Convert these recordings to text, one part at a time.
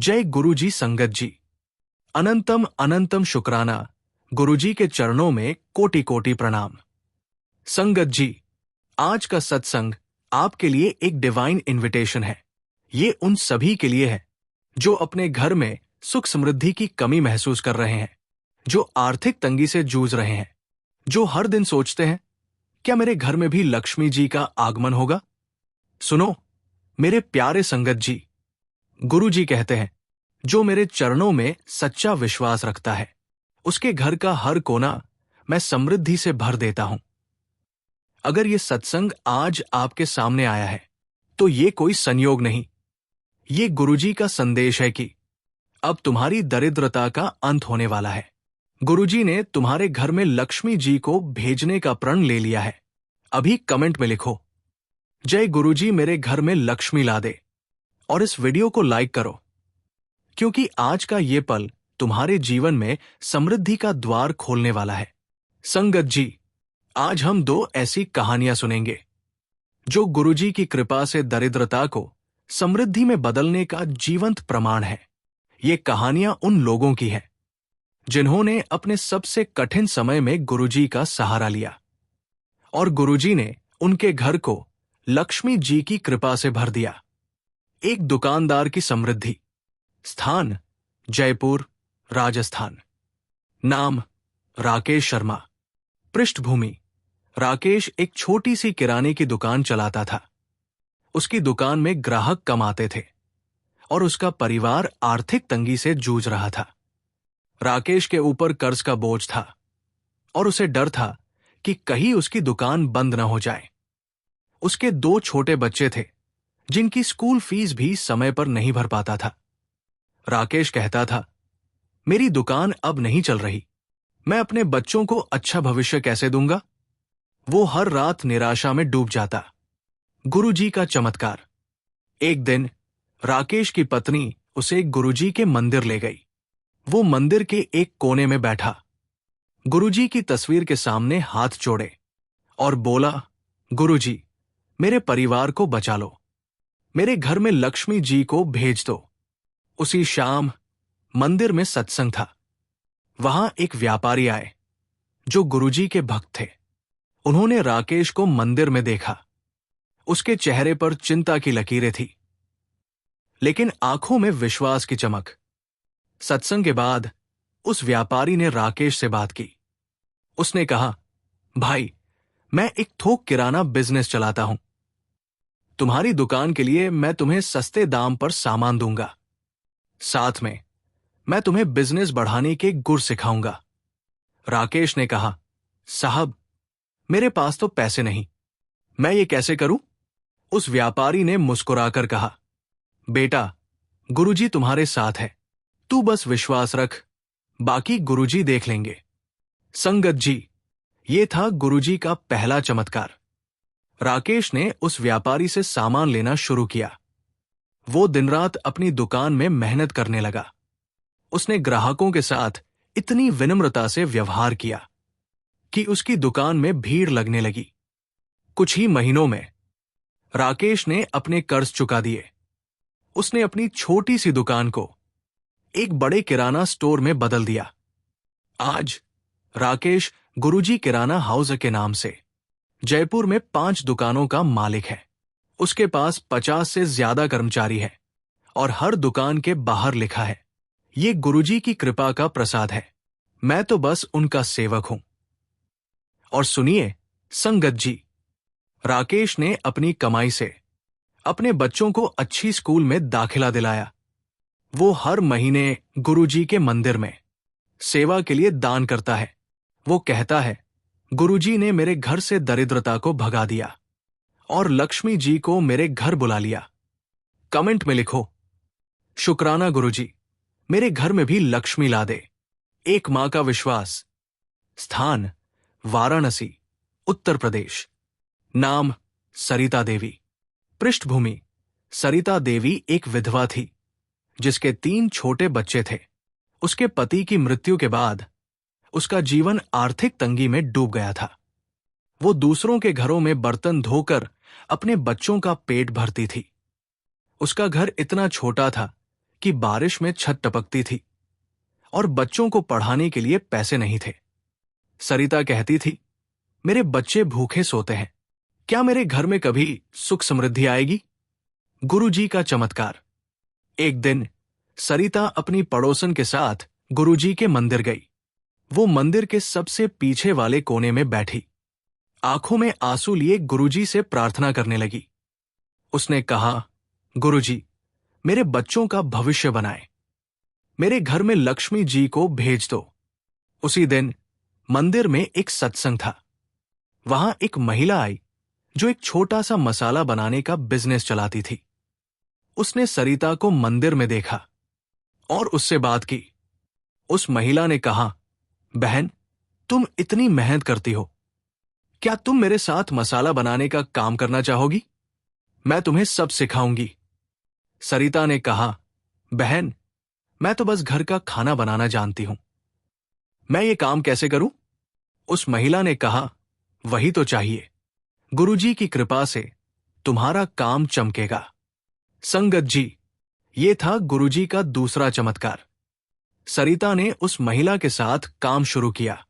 जय गुरुजी संगत जी। अनंतम अनंतम शुक्राना। गुरुजी के चरणों में कोटि कोटि प्रणाम। संगत जी, आज का सत्संग आपके लिए एक डिवाइन इनविटेशन है। ये उन सभी के लिए है जो अपने घर में सुख समृद्धि की कमी महसूस कर रहे हैं, जो आर्थिक तंगी से जूझ रहे हैं, जो हर दिन सोचते हैं क्या मेरे घर में भी लक्ष्मी जी का आगमन होगा। सुनो मेरे प्यारे संगत जी, गुरु जी कहते हैं जो मेरे चरणों में सच्चा विश्वास रखता है उसके घर का हर कोना मैं समृद्धि से भर देता हूं। अगर ये सत्संग आज आपके सामने आया है तो ये कोई संयोग नहीं, ये गुरुजी का संदेश है कि अब तुम्हारी दरिद्रता का अंत होने वाला है। गुरुजी ने तुम्हारे घर में लक्ष्मी जी को भेजने का प्रण ले लिया है। अभी कमेंट में लिखो, जय गुरुजी मेरे घर में लक्ष्मी ला दे, और इस वीडियो को लाइक करो, क्योंकि आज का ये पल तुम्हारे जीवन में समृद्धि का द्वार खोलने वाला है। संगत जी, आज हम दो ऐसी कहानियां सुनेंगे जो गुरुजी की कृपा से दरिद्रता को समृद्धि में बदलने का जीवंत प्रमाण है। ये कहानियां उन लोगों की हैं जिन्होंने अपने सबसे कठिन समय में गुरुजी का सहारा लिया और गुरुजी ने उनके घर को लक्ष्मी जी की कृपा से भर दिया। एक दुकानदार की समृद्धि। स्थान जयपुर, राजस्थान। नाम राकेश शर्मा। पृष्ठभूमि राकेश एक छोटी सी किराने की दुकान चलाता था। उसकी दुकान में ग्राहक कम आते थे और उसका परिवार आर्थिक तंगी से जूझ रहा था। राकेश के ऊपर कर्ज का बोझ था और उसे डर था कि कहीं उसकी दुकान बंद न हो जाए। उसके दो छोटे बच्चे थे जिनकी स्कूल फीस भी समय पर नहीं भर पाता था। राकेश कहता था, मेरी दुकान अब नहीं चल रही, मैं अपने बच्चों को अच्छा भविष्य कैसे दूंगा। वो हर रात निराशा में डूब जाता। गुरुजी का चमत्कार। एक दिन राकेश की पत्नी उसे गुरुजी के मंदिर ले गई। वो मंदिर के एक कोने में बैठा, गुरुजी की तस्वीर के सामने हाथ जोड़े और बोला, गुरुजी मेरे परिवार को बचा लो, मेरे घर में लक्ष्मी जी को भेज दो। उसी शाम मंदिर में सत्संग था। वहां एक व्यापारी आए जो गुरुजी के भक्त थे। उन्होंने राकेश को मंदिर में देखा। उसके चेहरे पर चिंता की लकीरें थी, लेकिन आंखों में विश्वास की चमक। सत्संग के बाद उस व्यापारी ने राकेश से बात की। उसने कहा, भाई मैं एक थोक किराना बिजनेस चलाता हूं। तुम्हारी दुकान के लिए मैं तुम्हें सस्ते दाम पर सामान दूंगा। साथ में मैं तुम्हें बिजनेस बढ़ाने के गुर सिखाऊंगा। राकेश ने कहा, साहब मेरे पास तो पैसे नहीं, मैं ये कैसे करूं। उस व्यापारी ने मुस्कुराकर कहा, बेटा गुरुजी तुम्हारे साथ है, तू बस विश्वास रख, बाकी गुरुजी देख लेंगे। संगत जी, ये था गुरुजी का पहला चमत्कार। राकेश ने उस व्यापारी से सामान लेना शुरू किया। वो दिन रात अपनी दुकान में मेहनत करने लगा। उसने ग्राहकों के साथ इतनी विनम्रता से व्यवहार किया कि उसकी दुकान में भीड़ लगने लगी। कुछ ही महीनों में राकेश ने अपने कर्ज चुका दिए। उसने अपनी छोटी सी दुकान को एक बड़े किराना स्टोर में बदल दिया। आज राकेश गुरुजी किराना हाउस के नाम से जयपुर में 5 दुकानों का मालिक है। उसके पास 50 से ज्यादा कर्मचारी है और हर दुकान के बाहर लिखा है, ये गुरुजी की कृपा का प्रसाद है, मैं तो बस उनका सेवक हूं। और सुनिए संगत जी, राकेश ने अपनी कमाई से अपने बच्चों को अच्छी स्कूल में दाखिला दिलाया। वो हर महीने गुरुजी के मंदिर में सेवा के लिए दान करता है। वो कहता है, गुरुजी ने मेरे घर से दरिद्रता को भगा दिया और लक्ष्मी जी को मेरे घर बुला लिया। कमेंट में लिखो, शुक्राना गुरुजी, मेरे घर में भी लक्ष्मी ला दे। एक मां का विश्वास। स्थान वाराणसी, उत्तर प्रदेश। नाम सरिता देवी। पृष्ठभूमि सरिता देवी एक विधवा थी जिसके 3 छोटे बच्चे थे। उसके पति की मृत्यु के बाद उसका जीवन आर्थिक तंगी में डूब गया था। वो दूसरों के घरों में बर्तन धोकर अपने बच्चों का पेट भरती थी। उसका घर इतना छोटा था कि बारिश में छत टपकती थी और बच्चों को पढ़ाने के लिए पैसे नहीं थे। सरिता कहती थी, मेरे बच्चे भूखे सोते हैं, क्या मेरे घर में कभी सुख समृद्धि आएगी? गुरुजी का चमत्कार। एक दिन सरिता अपनी पड़ोसन के साथ गुरुजी के मंदिर गई। वो मंदिर के सबसे पीछे वाले कोने में बैठी आंखों में आंसू लिए गुरुजी से प्रार्थना करने लगी। उसने कहा, गुरुजी, मेरे बच्चों का भविष्य बनाए, मेरे घर में लक्ष्मी जी को भेज दो। उसी दिन मंदिर में एक सत्संग था। वहां एक महिला आई जो एक छोटा सा मसाला बनाने का बिजनेस चलाती थी। उसने सरिता को मंदिर में देखा और उससे बात की। उस महिला ने कहा, बहन, तुम इतनी मेहनत करती हो, क्या तुम मेरे साथ मसाला बनाने का काम करना चाहोगी? मैं तुम्हें सब सिखाऊंगी। सरिता ने कहा, बहन, मैं तो बस घर का खाना बनाना जानती हूं, मैं ये काम कैसे करूं? उस महिला ने कहा, वही तो चाहिए, गुरुजी की कृपा से तुम्हारा काम चमकेगा। संगत जी, ये था गुरुजी का दूसरा चमत्कार। सरिता ने उस महिला के साथ काम शुरू किया।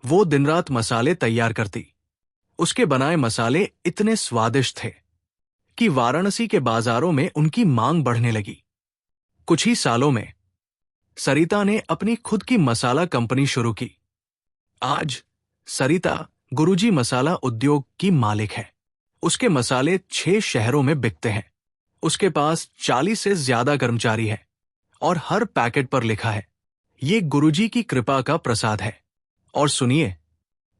वो दिन रात मसाले तैयार करती। उसके बनाए मसाले इतने स्वादिष्ट थे कि वाराणसी के बाजारों में उनकी मांग बढ़ने लगी। कुछ ही सालों में सरिता ने अपनी खुद की मसाला कंपनी शुरू की। आज सरिता गुरुजी मसाला उद्योग की मालिक है। उसके मसाले 6 शहरों में बिकते हैं। उसके पास 40 से ज्यादा कर्मचारी हैं और हर पैकेट पर लिखा है, ये गुरुजी की कृपा का प्रसाद है। और सुनिए,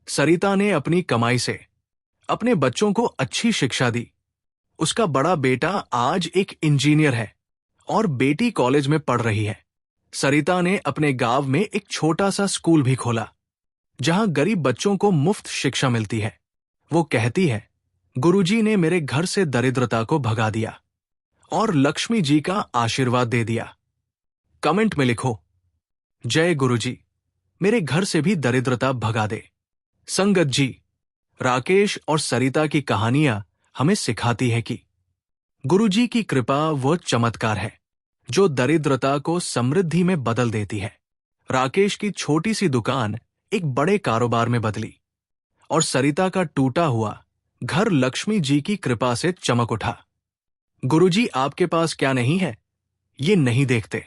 सरिता ने अपनी कमाई से अपने बच्चों को अच्छी शिक्षा दी। उसका बड़ा बेटा आज एक इंजीनियर है और बेटी कॉलेज में पढ़ रही है। सरिता ने अपने गांव में एक छोटा सा स्कूल भी खोला जहां गरीब बच्चों को मुफ्त शिक्षा मिलती है। वो कहती है, गुरुजी ने मेरे घर से दरिद्रता को भगा दिया और लक्ष्मी जी का आशीर्वाद दे दिया। कमेंट में लिखो, जय गुरुजी, मेरे घर से भी दरिद्रता भगा दे। संगत जी, राकेश और सरिता की कहानियां हमें सिखाती है कि गुरुजी की कृपा वो चमत्कार है जो दरिद्रता को समृद्धि में बदल देती है। राकेश की छोटी सी दुकान एक बड़े कारोबार में बदली और सरिता का टूटा हुआ घर लक्ष्मी जी की कृपा से चमक उठा। गुरुजी आपके पास क्या नहीं है, ये नहीं देखते,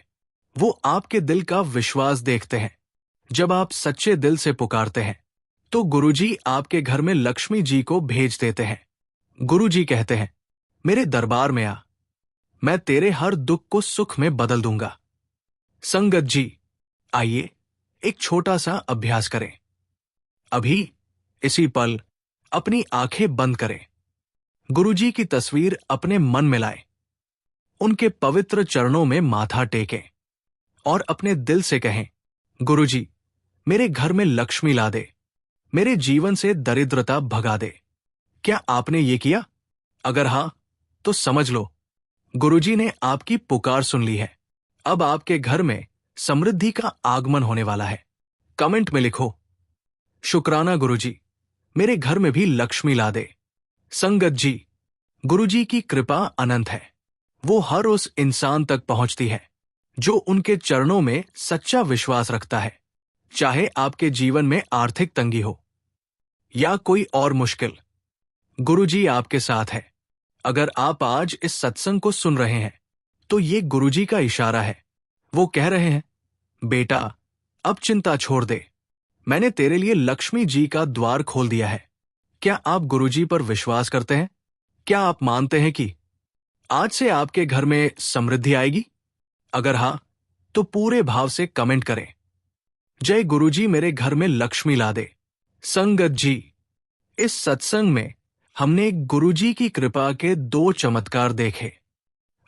वो आपके दिल का विश्वास देखते हैं। जब आप सच्चे दिल से पुकारते हैं तो गुरुजी आपके घर में लक्ष्मी जी को भेज देते हैं। गुरुजी कहते हैं, मेरे दरबार में आ, मैं तेरे हर दुख को सुख में बदल दूंगा। संगत जी, आइए एक छोटा सा अभ्यास करें। अभी इसी पल अपनी आंखें बंद करें। गुरुजी की तस्वीर अपने मन में लाएं। उनके पवित्र चरणों में माथा टेकें और अपने दिल से कहें, गुरुजी, मेरे घर में लक्ष्मी ला दे, मेरे जीवन से दरिद्रता भगा दे। क्या आपने ये किया? अगर हां, तो समझ लो, गुरुजी ने आपकी पुकार सुन ली है। अब आपके घर में समृद्धि का आगमन होने वाला है। कमेंट में लिखो, शुक्राना गुरुजी, मेरे घर में भी लक्ष्मी ला दे। संगत जी, गुरुजी की कृपा अनंत है। वो हर उस इंसान तक पहुंचती है जो उनके चरणों में सच्चा विश्वास रखता है। चाहे आपके जीवन में आर्थिक तंगी हो या कोई और मुश्किल, गुरुजी आपके साथ है। अगर आप आज इस सत्संग को सुन रहे हैं तो ये गुरुजी का इशारा है। वो कह रहे हैं, बेटा, अब चिंता छोड़ दे, मैंने तेरे लिए लक्ष्मी जी का द्वार खोल दिया है। क्या आप गुरुजी पर विश्वास करते हैं? क्या आप मानते हैं कि आज से आपके घर में समृद्धि आएगी? अगर हां, तो पूरे भाव से कमेंट करें, जय गुरुजी, मेरे घर में लक्ष्मी ला दे। संगत जी, इस सत्संग में हमने गुरुजी की कृपा के 2 चमत्कार देखे।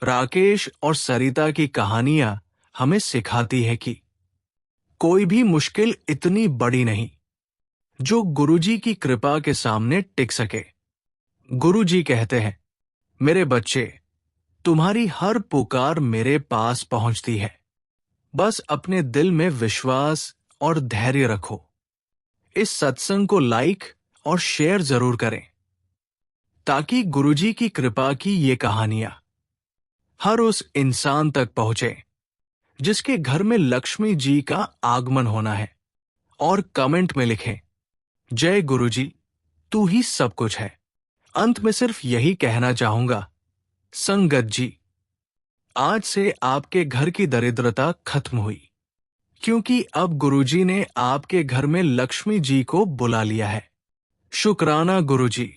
राकेश और सरिता की कहानियां हमें सिखाती है कि कोई भी मुश्किल इतनी बड़ी नहीं जो गुरुजी की कृपा के सामने टिक सके। गुरुजी कहते हैं, मेरे बच्चे, तुम्हारी हर पुकार मेरे पास पहुंचती है, बस अपने दिल में विश्वास और धैर्य रखो। इस सत्संग को लाइक और शेयर जरूर करें ताकि गुरुजी की कृपा की ये कहानियां हर उस इंसान तक पहुंचे जिसके घर में लक्ष्मी जी का आगमन होना है, और कमेंट में लिखें, जय गुरुजी, तू ही सब कुछ है। अंत में सिर्फ यही कहना चाहूंगा, संगत जी, आज से आपके घर की दरिद्रता खत्म हुई, क्योंकि अब गुरुजी ने आपके घर में लक्ष्मी जी को बुला लिया है। शुक्राना गुरुजी,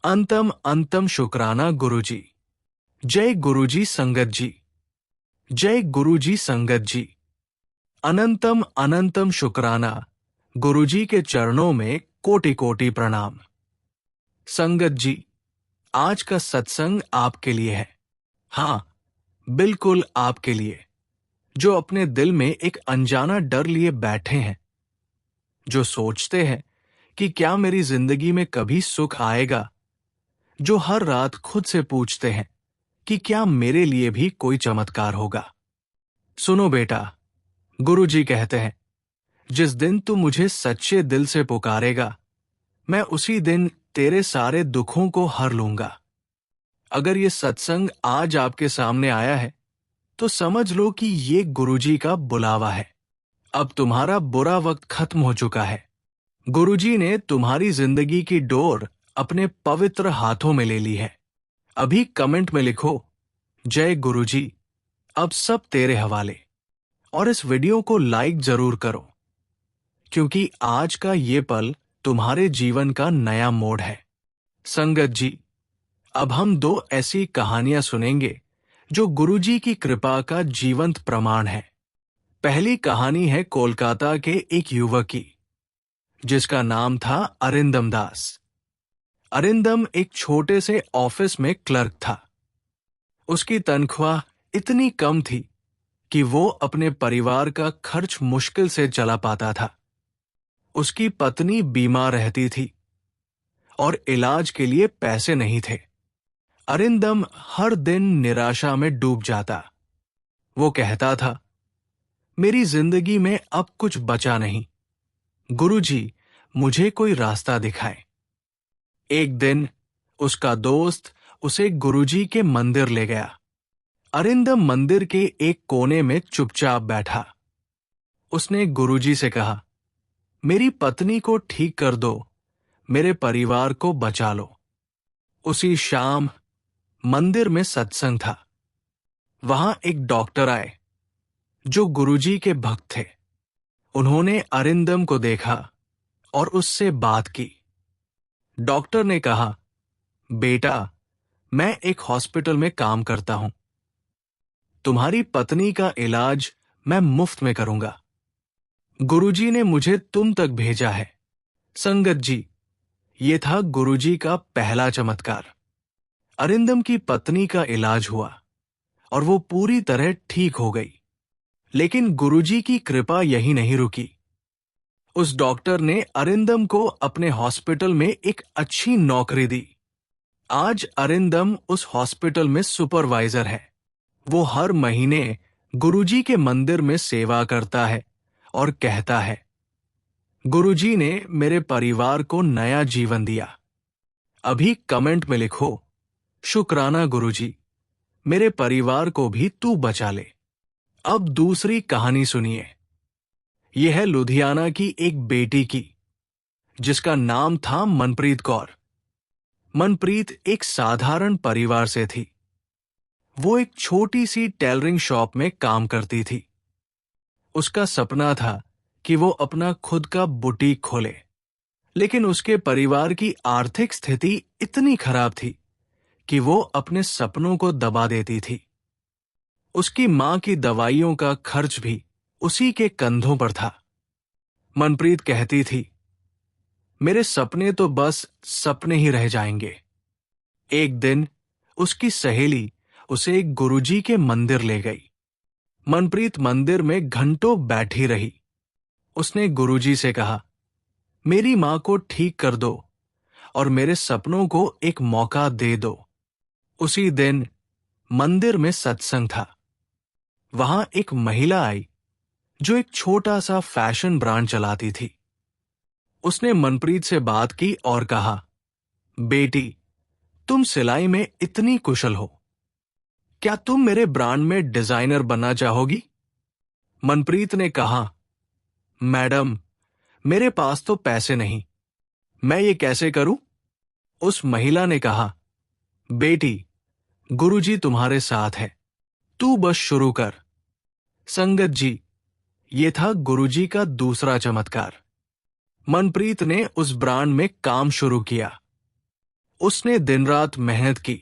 अंतम अंतम शुक्राना गुरुजी। जय गुरुजी संगत जी, जय गुरुजी संगत जी। अनंतम अनंतम शुक्राना, गुरुजी के चरणों में कोटि कोटि प्रणाम। संगत जी, आज का सत्संग आपके लिए है। हाँ, बिल्कुल आपके लिए, जो अपने दिल में एक अनजाना डर लिए बैठे हैं, जो सोचते हैं कि क्या मेरी जिंदगी में कभी सुख आएगा, जो हर रात खुद से पूछते हैं कि क्या मेरे लिए भी कोई चमत्कार होगा। सुनो बेटा, गुरुजी कहते हैं, जिस दिन तू मुझे सच्चे दिल से पुकारेगा, मैं उसी दिन तेरे सारे दुखों को हर लूंगा। अगर ये सत्संग आज आपके सामने आया है, तो समझ लो कि ये गुरुजी का बुलावा है। अब तुम्हारा बुरा वक्त खत्म हो चुका है। गुरुजी ने तुम्हारी जिंदगी की डोर अपने पवित्र हाथों में ले ली है। अभी कमेंट में लिखो, जय गुरुजी, अब सब तेरे हवाले। और इस वीडियो को लाइक जरूर करो, क्योंकि आज का ये पल तुम्हारे जीवन का नया मोड़ है। संगत जी, अब हम दो ऐसी कहानियां सुनेंगे जो गुरुजी की कृपा का जीवंत प्रमाण है। पहली कहानी है कोलकाता के एक युवक की, जिसका नाम था अरिंदम दास। अरिंदम एक छोटे से ऑफिस में क्लर्क था। उसकी तनख्वाह इतनी कम थी कि वो अपने परिवार का खर्च मुश्किल से चला पाता था। उसकी पत्नी बीमार रहती थी और इलाज के लिए पैसे नहीं थे। अरिंदम हर दिन निराशा में डूब जाता। वो कहता था, मेरी जिंदगी में अब कुछ बचा नहीं। गुरुजी, मुझे कोई रास्ता दिखाए। एक दिन उसका दोस्त उसे गुरुजी के मंदिर ले गया। अरिंदम मंदिर के एक कोने में चुपचाप बैठा। उसने गुरुजी से कहा, मेरी पत्नी को ठीक कर दो, मेरे परिवार को बचा लो। उसी शाम मंदिर में सत्संग था। वहां एक डॉक्टर आए जो गुरुजी के भक्त थे। उन्होंने अरिंदम को देखा और उससे बात की। डॉक्टर ने कहा, बेटा, मैं एक हॉस्पिटल में काम करता हूं। तुम्हारी पत्नी का इलाज मैं मुफ्त में करूंगा। गुरुजी ने मुझे तुम तक भेजा है। संगत जी, ये था गुरुजी का पहला चमत्कार। अरिंदम की पत्नी का इलाज हुआ और वो पूरी तरह ठीक हो गई। लेकिन गुरुजी की कृपा यही नहीं रुकी। उस डॉक्टर ने अरिंदम को अपने हॉस्पिटल में एक अच्छी नौकरी दी। आज अरिंदम उस हॉस्पिटल में सुपरवाइजर है। वो हर महीने गुरुजी के मंदिर में सेवा करता है और कहता है, गुरुजी ने मेरे परिवार को नया जीवन दिया। अभी कमेंट में लिखो, शुक्राना गुरुजी, मेरे परिवार को भी तू बचा ले। अब दूसरी कहानी सुनिए। यह है लुधियाना की एक बेटी की, जिसका नाम था मनप्रीत कौर। मनप्रीत एक साधारण परिवार से थी। वो एक छोटी सी टेलरिंग शॉप में काम करती थी। उसका सपना था कि वो अपना खुद का बुटीक खोले, लेकिन उसके परिवार की आर्थिक स्थिति इतनी खराब थी कि वो अपने सपनों को दबा देती थी। उसकी मां की दवाइयों का खर्च भी उसी के कंधों पर था। मनप्रीत कहती थी, मेरे सपने तो बस सपने ही रह जाएंगे। एक दिन उसकी सहेली उसे एक गुरुजी के मंदिर ले गई। मनप्रीत मंदिर में घंटों बैठी रही। उसने गुरुजी से कहा, मेरी मां को ठीक कर दो और मेरे सपनों को एक मौका दे दो। उसी दिन मंदिर में सत्संग था। वहां एक महिला आई जो एक छोटा सा फैशन ब्रांड चलाती थी। उसने मनप्रीत से बात की और कहा, बेटी, तुम सिलाई में इतनी कुशल हो, क्या तुम मेरे ब्रांड में डिजाइनर बनना चाहोगी? मनप्रीत ने कहा, मैडम, मेरे पास तो पैसे नहीं, मैं ये कैसे करूं? उस महिला ने कहा, बेटी, गुरुजी तुम्हारे साथ है, तू बस शुरू कर। संगत जी, ये था गुरुजी का दूसरा चमत्कार। मनप्रीत ने उस ब्रांड में काम शुरू किया। उसने दिन रात मेहनत की।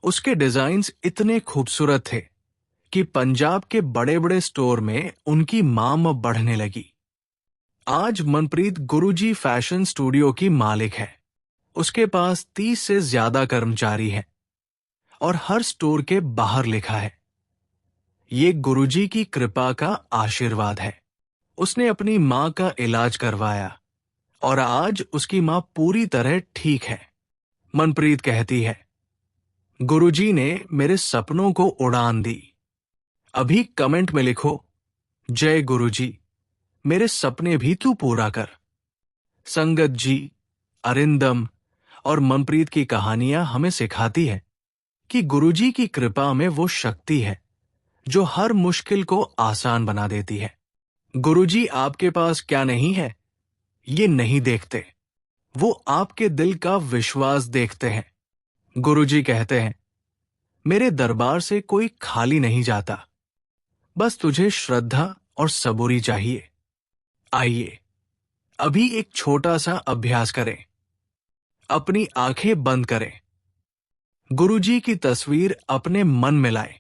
उसके डिजाइन्स इतने खूबसूरत थे कि पंजाब के बड़े बड़े स्टोर में उनकी मांग बढ़ने लगी। आज मनप्रीत गुरुजी फैशन स्टूडियो की मालिक है। उसके पास 30 से ज्यादा कर्मचारी हैं और हर स्टोर के बाहर लिखा है, ये गुरुजी की कृपा का आशीर्वाद है। उसने अपनी मां का इलाज करवाया और आज उसकी मां पूरी तरह ठीक है। मनप्रीत कहती है, गुरुजी ने मेरे सपनों को उड़ान दी। अभी कमेंट में लिखो, जय गुरुजी, मेरे सपने भी तू पूरा कर। संगत जी, अरिंदम और मनप्रीत की कहानियां हमें सिखाती है कि गुरुजी की कृपा में वो शक्ति है जो हर मुश्किल को आसान बना देती है। गुरुजी आपके पास क्या नहीं है, ये नहीं देखते, वो आपके दिल का विश्वास देखते हैं। गुरुजी कहते हैं, मेरे दरबार से कोई खाली नहीं जाता, बस तुझे श्रद्धा और सबूरी चाहिए। आइए अभी एक छोटा सा अभ्यास करें। अपनी आंखें बंद करें। गुरुजी की तस्वीर अपने मन में लाएं।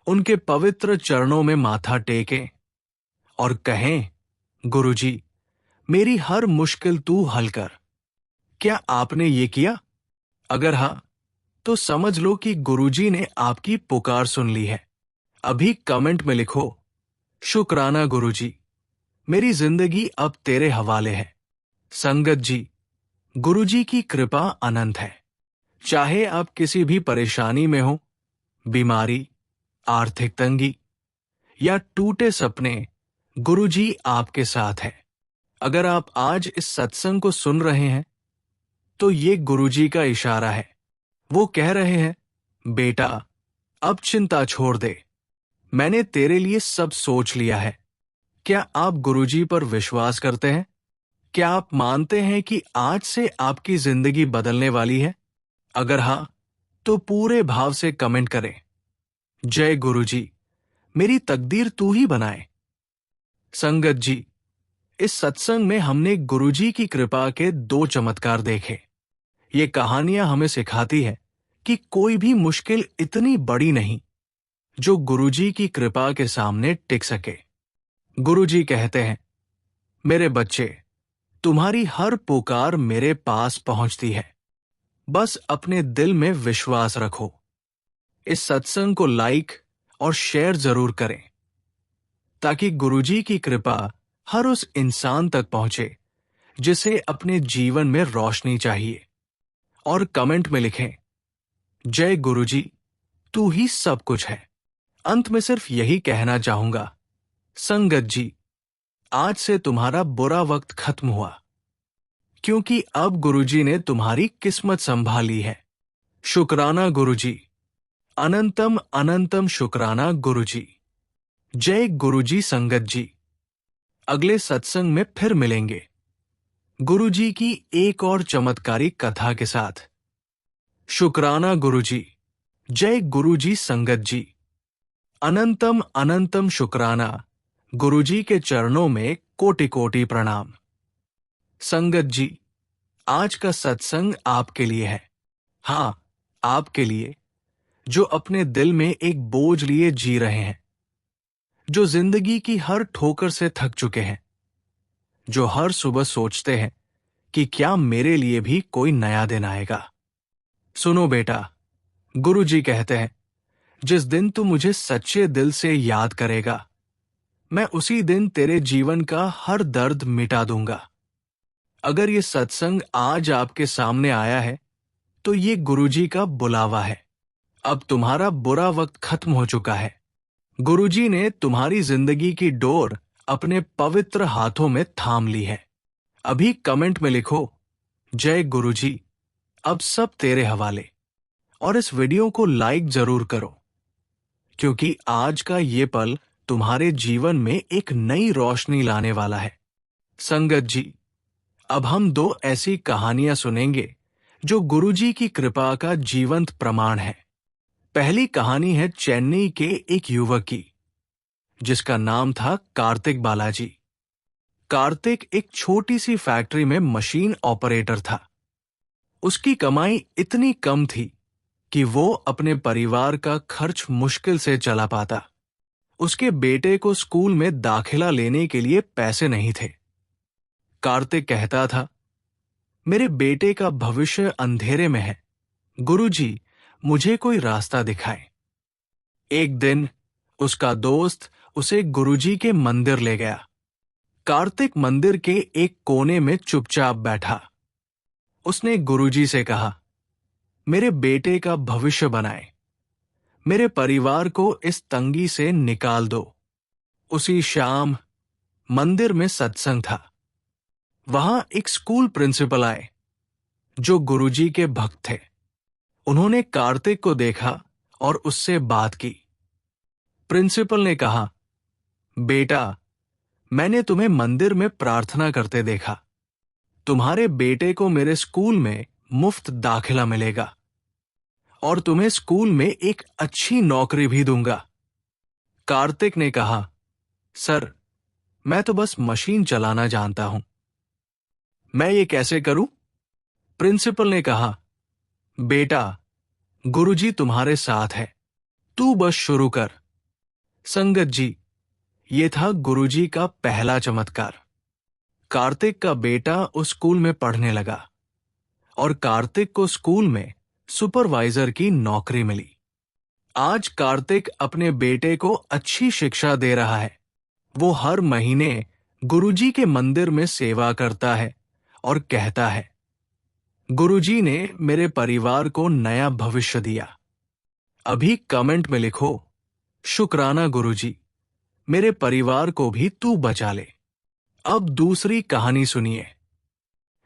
उनके पवित्र चरणों में माथा टेकें और कहें, गुरुजी, मेरी हर मुश्किल तू हल कर। क्या आपने ये किया? अगर हां, तो समझ लो कि गुरुजी ने आपकी पुकार सुन ली है। अभी कमेंट में लिखो, शुक्राना गुरुजी, मेरी जिंदगी अब तेरे हवाले है। संगत जी, गुरुजी की कृपा अनंत है। चाहे आप किसी भी परेशानी में हो, बीमारी, आर्थिक तंगी या टूटे सपने, गुरुजी आपके साथ है। अगर आप आज इस सत्संग को सुन रहे हैं, तो ये गुरुजी का इशारा है। वो कह रहे हैं, बेटा, अब चिंता छोड़ दे, मैंने तेरे लिए सब सोच लिया है। क्या आप गुरुजी पर विश्वास करते हैं? क्या आप मानते हैं कि आज से आपकी जिंदगी बदलने वाली है? अगर हां, तो पूरे भाव से कमेंट करें, जय गुरुजी, मेरी तकदीर तू ही बनाए। संगत जी, इस सत्संग में हमने गुरुजी की कृपा के 2 चमत्कार देखे। ये कहानियां हमें सिखाती है कि कोई भी मुश्किल इतनी बड़ी नहीं जो गुरुजी की कृपा के सामने टिक सके। गुरुजी कहते हैं, मेरे बच्चे, तुम्हारी हर पुकार मेरे पास पहुंचती है, बस अपने दिल में विश्वास रखो। इस सत्संग को लाइक और शेयर जरूर करें ताकि गुरुजी की कृपा हर उस इंसान तक पहुंचे जिसे अपने जीवन में रोशनी चाहिए। और कमेंट में लिखें, जय गुरुजी, तू ही सब कुछ है। अंत में सिर्फ यही कहना चाहूंगा, संगत जी, आज से तुम्हारा बुरा वक्त खत्म हुआ, क्योंकि अब गुरुजी ने तुम्हारी किस्मत संभाली है। शुक्राना गुरुजी, अनंतम अनंतम शुक्राना गुरुजी। जय गुरुजी। संगत जी, अगले सत्संग में फिर मिलेंगे गुरुजी की एक और चमत्कारी कथा के साथ। शुक्राना गुरुजी। जय गुरुजी। संगत जी, अनंतम अनंतम शुक्राना। गुरुजी के चरणों में कोटि कोटि प्रणाम। संगत जी, आज का सत्संग आपके लिए है। हां, आपके लिए जो अपने दिल में एक बोझ लिए जी रहे हैं, जो जिंदगी की हर ठोकर से थक चुके हैं, जो हर सुबह सोचते हैं कि क्या मेरे लिए भी कोई नया दिन आएगा। सुनो बेटा, गुरुजी कहते हैं, जिस दिन तू मुझे सच्चे दिल से याद करेगा, मैं उसी दिन तेरे जीवन का हर दर्द मिटा दूंगा। अगर ये सत्संग आज आपके सामने आया है, तो ये गुरुजी का बुलावा है। अब तुम्हारा बुरा वक्त खत्म हो चुका है। गुरुजी ने तुम्हारी जिंदगी की डोर अपने पवित्र हाथों में थाम ली है। अभी कमेंट में लिखो, जय गुरुजी, अब सब तेरे हवाले। और इस वीडियो को लाइक जरूर करो, क्योंकि आज का ये पल तुम्हारे जीवन में एक नई रोशनी लाने वाला है। संगत जी, अब हम दो ऐसी कहानियां सुनेंगे जो गुरुजी की कृपा का जीवंत प्रमाण है। पहली कहानी है चेन्नई के एक युवक की, जिसका नाम था कार्तिक बालाजी। कार्तिक एक छोटी सी फैक्ट्री में मशीन ऑपरेटर था। उसकी कमाई इतनी कम थी कि वो अपने परिवार का खर्च मुश्किल से चला पाता। उसके बेटे को स्कूल में दाखिला लेने के लिए पैसे नहीं थे। कार्तिक कहता था, मेरे बेटे का भविष्य अंधेरे में है, गुरुजी मुझे कोई रास्ता दिखाए। एक दिन उसका दोस्त उसे गुरुजी के मंदिर ले गया। कार्तिक मंदिर के एक कोने में चुपचाप बैठा। उसने गुरुजी से कहा, मेरे बेटे का भविष्य बनाए, मेरे परिवार को इस तंगी से निकाल दो। उसी शाम मंदिर में सत्संग था। वहां एक स्कूल प्रिंसिपल आए, जो गुरुजी के भक्त थे। उन्होंने कार्तिक को देखा और उससे बात की। प्रिंसिपल ने कहा, बेटा, मैंने तुम्हें मंदिर में प्रार्थना करते देखा। तुम्हारे बेटे को मेरे स्कूल में मुफ्त दाखिला मिलेगा और तुम्हें स्कूल में एक अच्छी नौकरी भी दूंगा। कार्तिक ने कहा, सर, मैं तो बस मशीन चलाना जानता हूं, मैं ये कैसे करूं? प्रिंसिपल ने कहा, बेटा, गुरुजी तुम्हारे साथ है, तू बस शुरू कर। संगत जी, ये था गुरुजी का पहला चमत्कार। कार्तिक का बेटा उस स्कूल में पढ़ने लगा और कार्तिक को स्कूल में सुपरवाइजर की नौकरी मिली। आज कार्तिक अपने बेटे को अच्छी शिक्षा दे रहा है। वो हर महीने गुरुजी के मंदिर में सेवा करता है और कहता है, गुरुजी ने मेरे परिवार को नया भविष्य दिया। अभी कमेंट में लिखो, शुक्राना गुरुजी, मेरे परिवार को भी तू बचा ले। अब दूसरी कहानी सुनिए।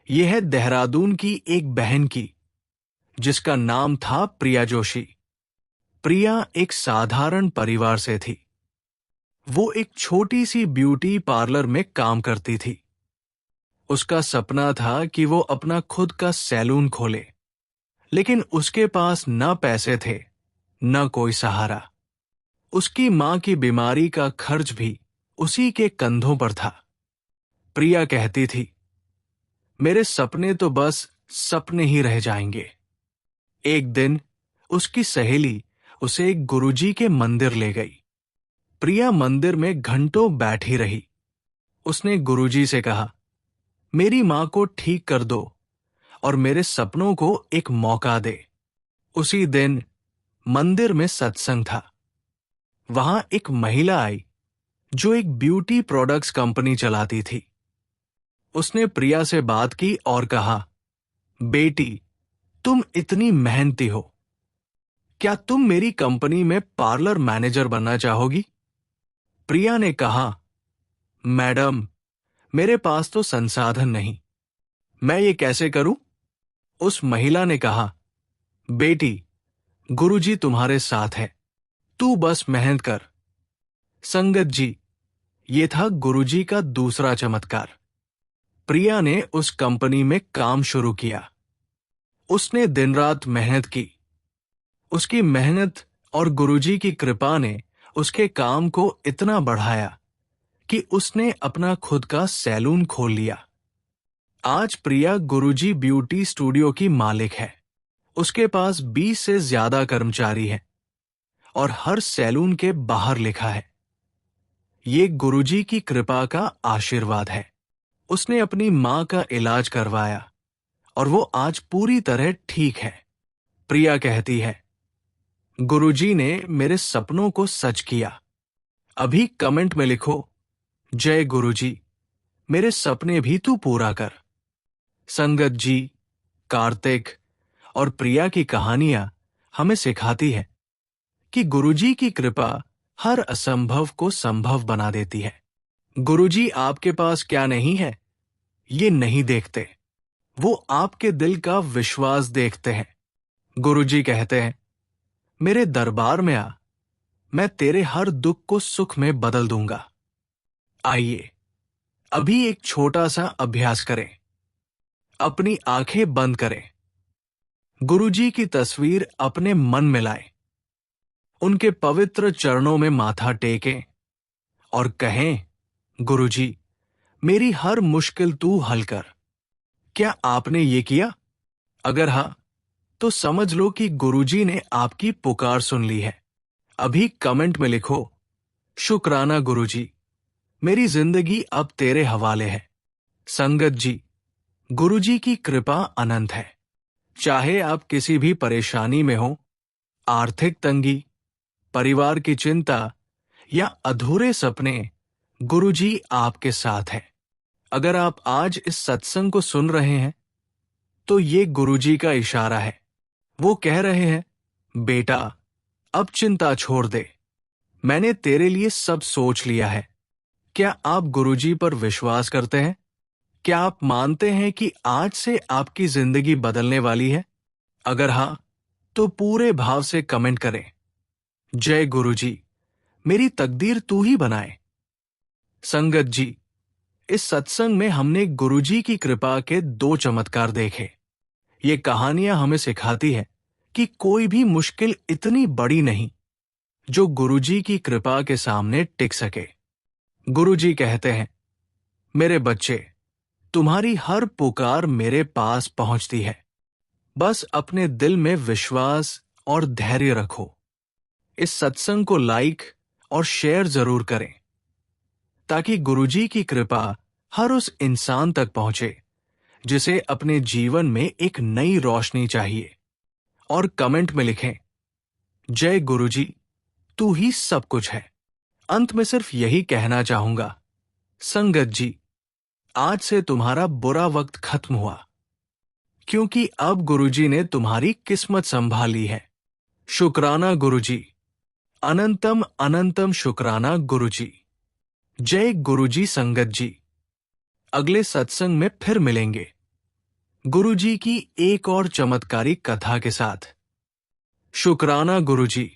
यह है देहरादून की एक बहन की, जिसका नाम था प्रिया जोशी। प्रिया एक साधारण परिवार से थी। वो एक छोटी सी ब्यूटी पार्लर में काम करती थी। उसका सपना था कि वो अपना खुद का सैलून खोले, लेकिन उसके पास न पैसे थे न कोई सहारा। उसकी मां की बीमारी का खर्च भी उसी के कंधों पर था। प्रिया कहती थी, मेरे सपने तो बस सपने ही रह जाएंगे। एक दिन उसकी सहेली उसे एक गुरुजी के मंदिर ले गई। प्रिया मंदिर में घंटों बैठी रही। उसने गुरुजी से कहा, मेरी मां को ठीक कर दो और मेरे सपनों को एक मौका दे। उसी दिन मंदिर में सत्संग था। वहां एक महिला आई जो एक ब्यूटी प्रोडक्ट्स कंपनी चलाती थी। उसने प्रिया से बात की और कहा, बेटी, तुम इतनी मेहनती हो, क्या तुम मेरी कंपनी में पार्लर मैनेजर बनना चाहोगी? प्रिया ने कहा, मैडम, मेरे पास तो संसाधन नहीं, मैं ये कैसे करूं? उस महिला ने कहा, बेटी, गुरुजी तुम्हारे साथ है, तू बस मेहनत कर। संगत जी, ये था गुरुजी का दूसरा चमत्कार। प्रिया ने उस कंपनी में काम शुरू किया। उसने दिन रात मेहनत की। उसकी मेहनत और गुरुजी की कृपा ने उसके काम को इतना बढ़ाया कि उसने अपना खुद का सैलून खोल लिया। आज प्रिया गुरुजी ब्यूटी स्टूडियो की मालिक है। उसके पास 20 से ज्यादा कर्मचारी हैं और हर सैलून के बाहर लिखा है, ये गुरुजी की कृपा का आशीर्वाद है। उसने अपनी मां का इलाज करवाया और वो आज पूरी तरह ठीक है। प्रिया कहती है, गुरुजी ने मेरे सपनों को सच किया। अभी कमेंट में लिखो, जय गुरुजी, मेरे सपने भी तू पूरा कर। संगत जी, कार्तिक और प्रिया की कहानियां हमें सिखाती है कि गुरुजी की कृपा हर असंभव को संभव बना देती है। गुरुजी आपके पास क्या नहीं है, ये नहीं देखते, वो आपके दिल का विश्वास देखते हैं। गुरुजी कहते हैं, मेरे दरबार में आ, मैं तेरे हर दुख को सुख में बदल दूंगा। आइए अभी एक छोटा सा अभ्यास करें। अपनी आंखें बंद करें। गुरुजी की तस्वीर अपने मन में लाएं। उनके पवित्र चरणों में माथा टेकें और कहें, गुरुजी, मेरी हर मुश्किल तू हल कर। क्या आपने ये किया? अगर हां, तो समझ लो कि गुरुजी ने आपकी पुकार सुन ली है। अभी कमेंट में लिखो, शुक्राना गुरुजी, मेरी जिंदगी अब तेरे हवाले है। संगत जी, गुरुजी की कृपा अनंत है। चाहे आप किसी भी परेशानी में हो, आर्थिक तंगी, परिवार की चिंता या अधूरे सपने, गुरुजी आपके साथ है। अगर आप आज इस सत्संग को सुन रहे हैं, तो ये गुरुजी का इशारा है। वो कह रहे हैं, बेटा, अब चिंता छोड़ दे, मैंने तेरे लिए सब सोच लिया है। क्या आप गुरुजी पर विश्वास करते हैं? क्या आप मानते हैं कि आज से आपकी जिंदगी बदलने वाली है? अगर हां, तो पूरे भाव से कमेंट करें, जय गुरुजी, मेरी तकदीर तू ही बनाए। संगत जी, इस सत्संग में हमने गुरुजी की कृपा के 2 चमत्कार देखे। ये कहानियां हमें सिखाती है कि कोई भी मुश्किल इतनी बड़ी नहीं जो गुरुजी की कृपा के सामने टिक सके। गुरुजी कहते हैं, मेरे बच्चे, तुम्हारी हर पुकार मेरे पास पहुंचती है। बस अपने दिल में विश्वास और धैर्य रखो। इस सत्संग को लाइक और शेयर जरूर करें, ताकि गुरुजी की कृपा हर उस इंसान तक पहुंचे जिसे अपने जीवन में एक नई रोशनी चाहिए। और कमेंट में लिखें, जय गुरुजी, तू ही सब कुछ है। अंत में सिर्फ यही कहना चाहूंगा, संगत जी, आज से तुम्हारा बुरा वक्त खत्म हुआ, क्योंकि अब गुरुजी ने तुम्हारी किस्मत संभाली है। शुक्राना गुरुजी, अनंतम अनंतम शुक्राना गुरुजी। जय गुरुजी। संगत जी, अगले सत्संग में फिर मिलेंगे गुरुजी की एक और चमत्कारी कथा के साथ। शुक्राना गुरुजी।